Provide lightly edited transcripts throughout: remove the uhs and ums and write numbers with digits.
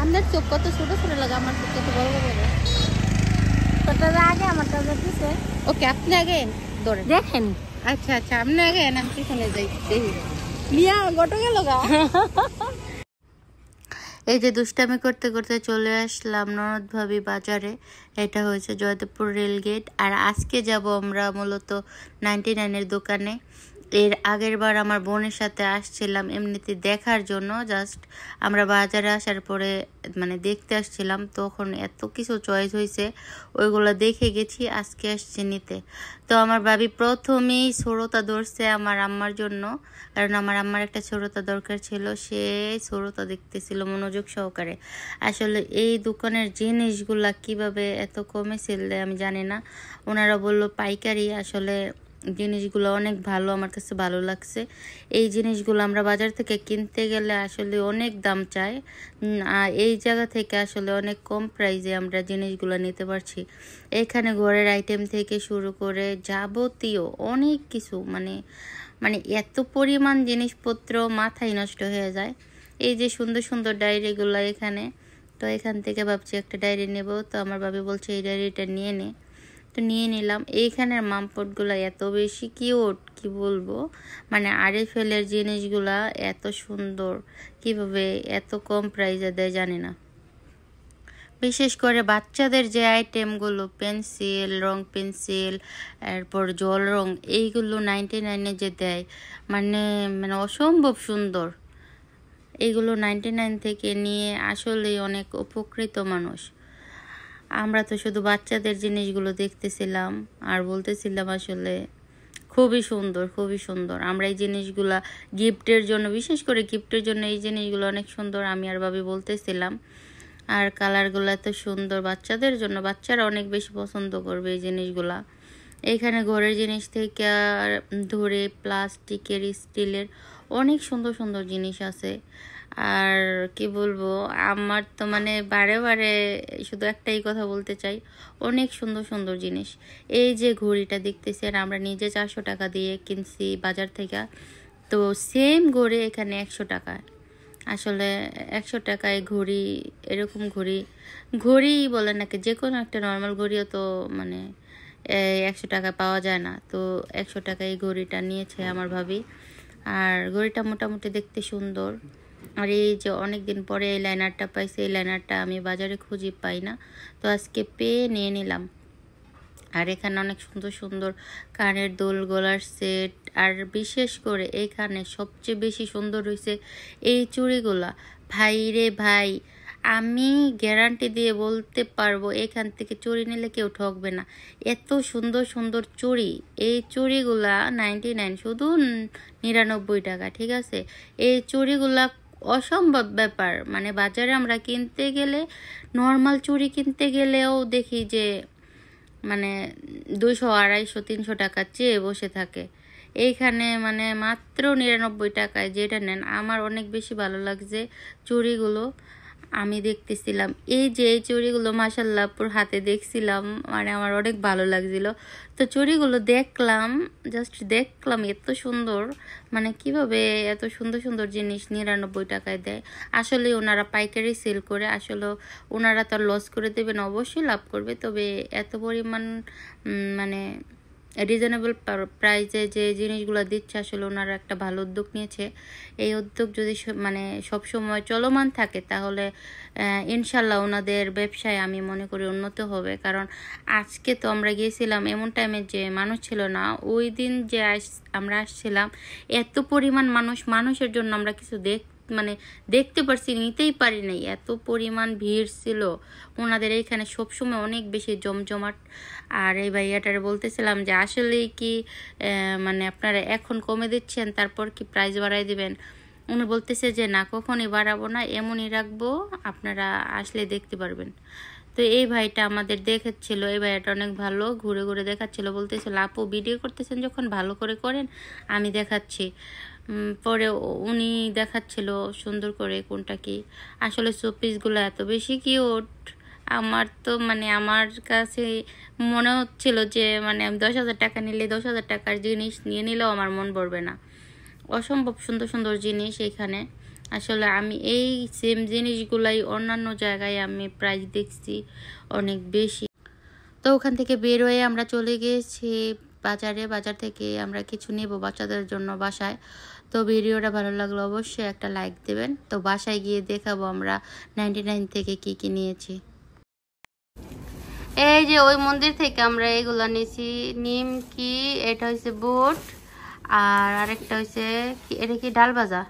আপনার চোখ কত ছোট ছোট লাগে, আমার চোখ কত বড় বড় লাগে। তোটা আগে আমারটা পিছে। ওকে, আপনি আগে ধরেন, দেখেন। আচ্ছা আচ্ছা, আপনি আগে না, পিছনে যাই দেখি। মিয়া গটো গেল গা। এই যে দুষ্টামি করতে করতে চলে আসলাম ননদ ভাবি বাজারে। এটা হয়েছে জয়দেবপুর রেলগেট। আর আজকে যাব আমরা মূলত 99-এর দোকানে। এর আগের বার আমার বোনের সাথে আসছিলাম এমনিতে দেখার জন্য, জাস্ট আমরা বাজারে আসার পরে মানে দেখতে আসছিলাম, তখন এত কিছু চয়েস হয়েছে, ওইগুলো দেখে গেছি, আজকে আসছি নিতে। তো আমার ভাবি প্রথমেই ছোড়তা ধরছে আমার আম্মার জন্য, কারণ আমার আম্মার একটা ছোড়তা দরকার ছিল, সে ছোড়তা দেখতেছিল মনোযোগ সহকারে। আসলে এই দোকানের জিনিসগুলা কিভাবে এত কমে সেল দেয় আমি জানি না। ওনারা বলল পাইকারি, আসলে জিনিসগুলো অনেক ভালো, আমার কাছে ভালো লাগছে। এই জিনিসগুলো আমরা বাজার থেকে কিনতে গেলে আসলে অনেক দাম চায়, আর এই জায়গা থেকে আসলে অনেক কম প্রাইসে আমরা জিনিসগুলো নিতে পারছি। এখানে ঘরের আইটেম থেকে শুরু করে যাবতীয় অনেক কিছু, মানে মানে এত পরিমাণ জিনিসপত্র মাথায় নষ্ট হয়ে যায়। এই যে সুন্দর সুন্দর ডায়েরিগুলো এখানে, তো এখান থেকে ভাবছি একটা ডায়েরি নেব। তো আমার ভাবি বলছে এই ডায়েরিটা নিয়ে নে, তো নিয়ে নিলাম। এইখানের মামপটগুলো এত বেশি কিউট, কি বলবো, মানে আরএফএলের জিনিসগুলা এত সুন্দর, কিভাবে এত কম প্রাইসে দেয় জানি না। বিশেষ করে বাচ্চাদের যে আইটেমগুলো, পেন্সিল, রং পেন্সিল, এরপর জল রং, এইগুলো 99-এ যে দেয়, মানে মানে অসম্ভব সুন্দর। এইগুলো 99 থেকে নিয়ে আসলে অনেক উপকৃত মানুষ। আমরা তো শুধু বাচ্চাদের জিনিসগুলো দেখতেছিলাম আর বলতেছিলাম আসলে খুবই সুন্দর, খুবই সুন্দর। আমরা এই জিনিসগুলা গিফটের জন্য, বিশেষ করে গিফটের জন্য এই জিনিসগুলো অনেক সুন্দর, আমি আর ভাবি বলতেছিলাম। আর কালারগুলো এত সুন্দর, বাচ্চাদের জন্য, বাচ্চারা অনেক বেশি পছন্দ করবে এই জিনিসগুলা। এইখানে ঘরের জিনিস থেকে ধরে প্লাস্টিকের, স্টিলের অনেক সুন্দর সুন্দর জিনিস আছে। আর কি বলবো, আমার তো মানে বারে বারে শুধু একটাই কথা বলতে চাই, অনেক সুন্দর সুন্দর জিনিস। এই যে ঘড়িটা দেখতেছেন, আমরা নিজে 400 টাকা দিয়ে কিনছি বাজার থেকে, তো সেম ঘড়ি এখানে 100 টাকা। আসলে 100 টাকায় ঘড়ি, এরকম ঘড়ি, ঘড়ি বলে নাকি যে কোনো একটা নর্মাল ঘড়িও তো মানে 100 টাকা পাওয়া যায় না। তো 100 টাকায় এই ঘড়িটা নিয়েছে আমার ভাবি। আর ঘড়িটা মোটামুটি দেখতে সুন্দর। আর এই যে অনেক দিন পরে এই লাইনারটা পাইছি, এই লাইনারটা আমি বাজারে খুঁজি পাই না, তো আজকে পেয়ে নিয়ে নিলাম। আর এখানে অনেক সুন্দর সুন্দর কানের দুল, গলার সেট, আর বিশেষ করে এখানে সবচেয়ে বেশি সুন্দর হয়েছে এই চুড়িগুলা। ভাই রে ভাই, আমি গ্যারান্টি দিয়ে বলতে পারবো এখান থেকে চুড়ি নিলে কেউ ঠকবে না। এত সুন্দর সুন্দর চুড়ি, এই চুড়িগুলা 99, শুধু 99 টাকা, ঠিক আছে? এই চুড়িগুলা অসম্ভব ব্যাপার, মানে বাজারে আমরা কিনতে গেলে, নর্মাল চুড়ি কিনতে গেলেও দেখি যে মানে 200, 250, 300 টাকা চেয়ে বসে থাকে। এইখানে মানে মাত্র 99 টাকায় যেটা নেন, আমার অনেক বেশি ভালো লাগছে চুড়িগুলো। আমি দেখতেছিলাম এই যে এই চুড়িগুলো, মাশাআল্লাহ পুরো হাতে দেখছিলাম, মানে আমার অনেক ভালো লাগছিল। তো চুড়িগুলো দেখলাম, জাস্ট দেখলাম, এত সুন্দর, মানে কিভাবে এত সুন্দর সুন্দর জিনিস 99 টাকায় দেয়। আসলে ওনারা পাইকারি সেল করে, আসলে ওনারা তো লস করে দেবেন, অবশ্যই লাভ করবে, তবে এত পরিমাণ মানে রিজনেবল প্রাইসে যে জিনিসগুলো দিচ্ছে, আসলে ওনারা একটা ভালো উদ্যোগ নিয়েছে। এই উদ্যোগ যদি মানে সবসময় চলমান থাকে, তাহলে ইনশাল্লাহ ওনাদের ব্যবসায় আমি মনে করি উন্নত হবে। কারণ আজকে তো আমরা গিয়েছিলাম এমন টাইমে যে মানুষ ছিল না, ওই দিন যে আমরা আসছিলাম এত পরিমাণ মানুষ, মানুষের জন্য আমরা কিছু মানে দেখতে পারছি, নিতেই পারি নাই, এত পরিমাণ ভিড় ছিল ওনাদের এইখানে, সবসময় অনেক বেশি জমজমাট। আর এই ভাইয়াটারে বলতেছিলাম যে আসলেই কি মানে আপনারা এখন কমে দিচ্ছেন, তারপর কি প্রাইস বাড়াই দিবেন? উনি বলতেছে যে না, কখনই বাড়াবো না, এমনই রাখবো, আপনারা আসলে দেখতে পারবেন। তো এই ভাইটা আমাদের দেখাচ্ছিল, এই ভাইয়াটা অনেক ভালো, ঘুরে ঘুরে দেখাচ্ছিল, বলতেছিল আপু ভিডিও করতেছেন যখন ভালো করে করেন, আমি দেখাচ্ছি। পরে উনি দেখাচ্ছিল সুন্দর করে কোনটা কি। আসলে শোপিসগুলো এত বেশি কিউট, আমার তো মানে আমার কাছে মনে হচ্ছিল যে মানে 10,000 টাকা নিলে 10,000 টাকার জিনিস নিয়ে নিলেও আমার মন ভরবে না। অসম্ভব সুন্দর সুন্দর জিনিস এখানে। আসলে আমি এই সেম জিনিসগুলাই অন্যান্য জায়গায় আমি প্রাইস দেখছি অনেক বেশি। তো ওখান থেকে বের হয়ে আমরা চলে গিয়েছি বাজারে। বাজার থেকে আমরা কিছু নেব বাচ্চাদের জন্য বাসায়। তো ভিডিওটা ভালো লাগলে অবশ্যই একটা লাইক দেবেন। তো বাসায় গিয়ে দেখাবো আমরা 99 থেকে কি কি নিয়েছি। এই যে ওই মন্দির থেকে আমরা এগুলা নিয়েছি, নিমকি, এটা হচ্ছে বুট, আর আরেকটা হচ্ছে এটা কি ডাল ভাজা।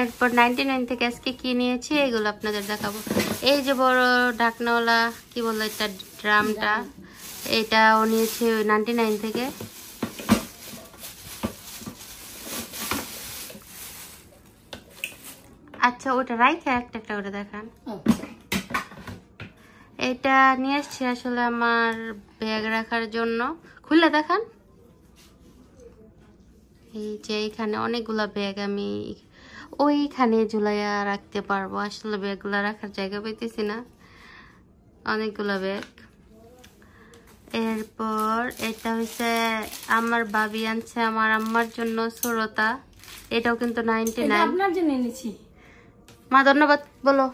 এরপর 99 থেকে আজকে কি নিয়েছি এগুলো আপনাদের দেখাবো। এই যে বড় ঢাকনাওয়ালা কি বললো এটা ড্রামটা, এটাও নিয়েছি 99 থেকে। আচ্ছা ওটা রাইখে একটা একটা করে দেখান। এটা নিয়ে এসছি আসলে আমার ব্যাগ রাখার জন্য, খুলে দেখান। এই যে এখানে অনেকগুলা ব্যাগ আমি ওইখানে ঝুলাইয়া রাখতে পারবো। আসলে ব্যাগগুলা রাখার জায়গা পাইতেছি না, অনেকগুলা ব্যাগ। এরপর এটা হচ্ছে আমার ভাবি আনছে আমার আম্মার জন্য সুরতা, এটাও কিন্তু 99। আপনার জন্য এনেছি। মা ধন্যবাদ বলো।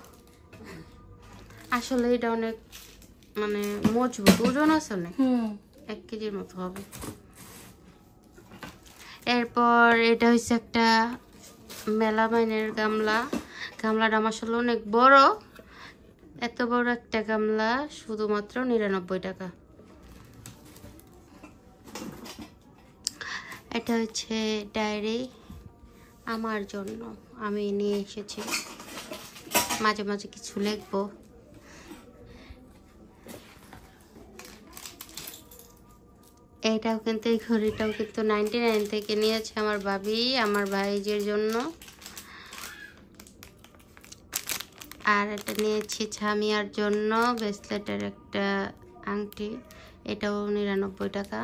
আসলে এটা অনেক মানে মজবুত, ওজন আছে অনেক, 1 কেজির মতো হবে। এরপর এটা হচ্ছে একটা মেলামাইনের গামলা। গামলাটা আসলে অনেক বড়, এত বড় একটা গামলা শুধুমাত্র 99 টাকা। এটা হচ্ছে ডায়েরি আমার জন্য, আমি নিয়ে এসেছি, মাঝে মাঝে কিছু লিখবো। এটাও কিন্তু এই ঘড়িটাও কিন্তু 99 থেকে নিয়েছে আমার ভাবি আমার ভাইজির জন্য। আর এটা নিয়েছি ছামিয়ার জন্য ব্রেসলেটের একটা আংটি, এটাও 99 টাকা।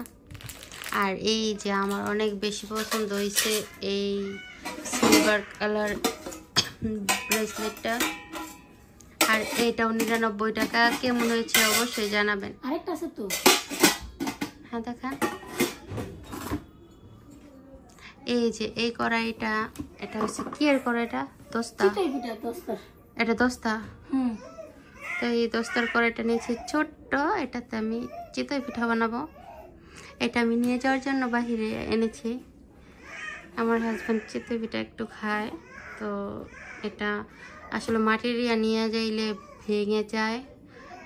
আর এই যে আমার অনেক বেশি পছন্দ হয়েছে এই সিলভার কালার ব্রেসলেটটা, আর এটাও 99 টাকা। কেমন হয়েছে অবশ্যই জানাবেন। আরেকটা আছে তো, হ্যাঁ দেখান। এই যে এই কড়াইটা, এটা হচ্ছে কি এর কড়াইটা? দস্তা, এটা দস্তা। তো এই দস্তার কড়াইটা নিয়েছি ছোট্ট, এটাতে আমি চিতই পিঠা বানাবো। এটা আমি নিয়ে যাওয়ার জন্য বাহিরে এনেছি, আমার হাজব্যান্ড চিতই পিঠা একটু খায়। তো এটা আসলে মাটির ইয়া নিয়ে যাইলে ভেঙে যায়,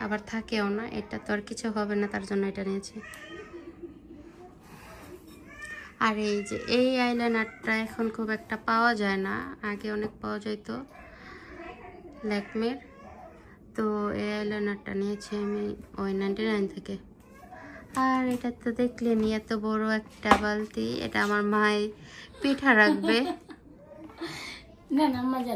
আবার থাকেও না, এটা তো আর কিছু হবে না, তার জন্য এটা নিয়েছি। আর এই যে এই আইলাইনারটা এখন খুব একটা পাওয়া যায় না, আগে অনেক পাওয়া যাইতো ল্যাকমের। তো এই আইলাইনারটা নিয়েছি আমি ওই 99 থেকে। আর এটা তো দেখলেন এত বড় একটা বালতি, এটা আমার মাই পিঠা রাখবে। না না মজা।